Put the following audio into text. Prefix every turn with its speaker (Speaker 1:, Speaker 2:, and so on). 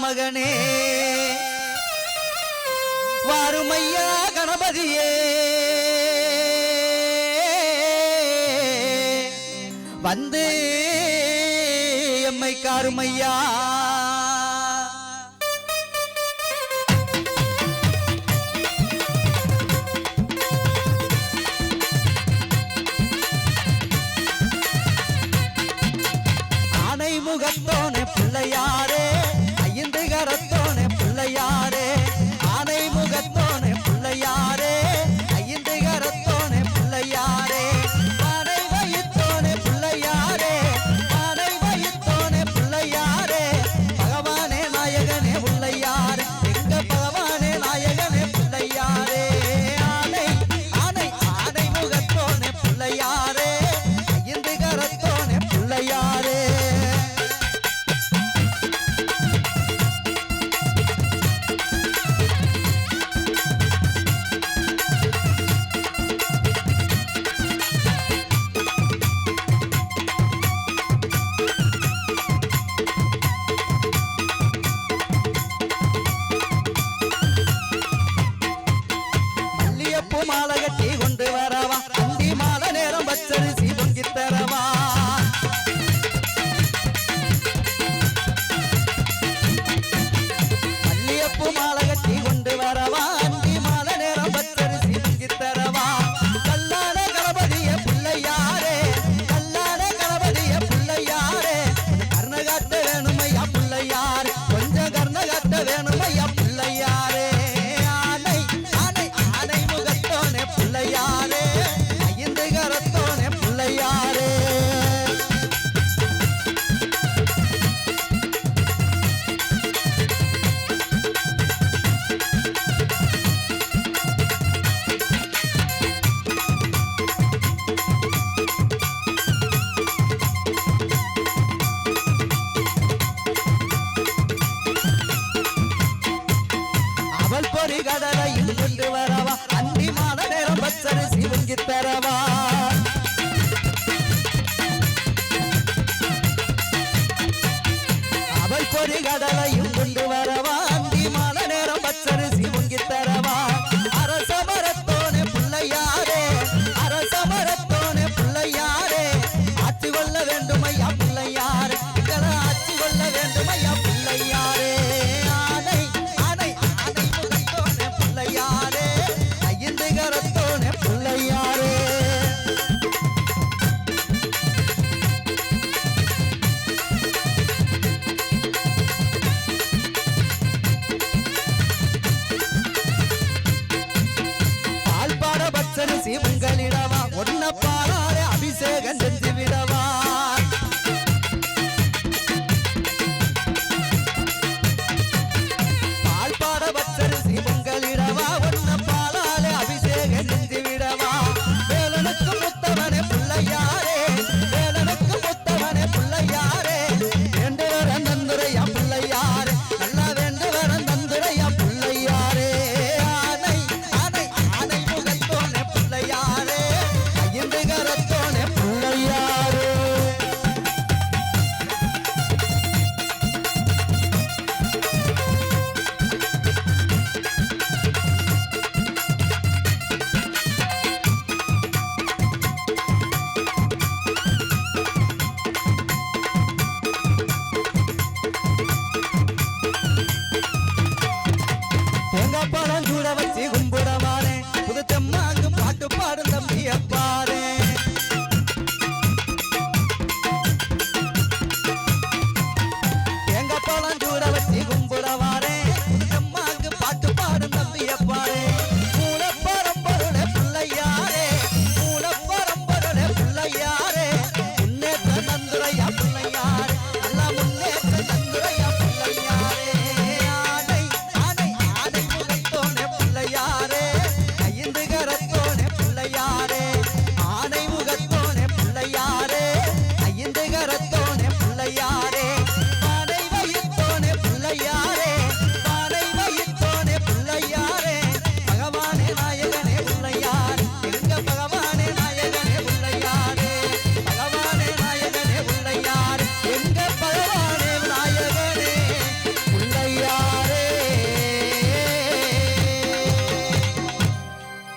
Speaker 1: மகனே வாருமையா கணபதியே வந்து எம்மை காருமையா ஆனை முகத்தோனே பிள்ளையாரே ஐந்து கரத்தோனே பிள்ளையாரே ஆனை முகத்தோனே பிள்ளையாரே ஐந்து கரத்தோனே பிள்ளையாரே ஆனை வயித்தோனே பிள்ளையாரே ஆனை வயித்தோனே பிள்ளையாரே பகவானே நாயகனே பிள்ளையாரே எங்க பகவானே நாயகனே பிள்ளையாரே ஆனை ஆனை ஆனை முகத்தோனே பிள்ளையாரே ஐந்து கரத்தோனே பிள்ளையாரே மாலை கட்டி கொண்டு வரவா அந்தி மாலை நேரம் பச்சரிசி பொங்கி தரவா மல்லியப்பூ மாலை கட்டி கொண்டு வரவா அந்தி மாலை நேரம் பச்சரிசி பொங்கி தரவா கல்லான கணபதிய பிள்ளையாரே கல்லான கணபதிய பிள்ளையாரே கர்ணகாட்ட வேணுமையா பிள்ளையாரே கொஞ்சம் கர்ணகாட்ட வேணுமையா பிள்ளையாரே பிள்ளையாரே ஐந்து கரத்தோனே பிள்ளையாரே அவள் பொறி கடலையும் கொண்டு வரவா அந்தி மாலை நேரம் பச்சரிசி பொங்கி தரவா அவள் பொறி கடலையும் கொண்டு வரவா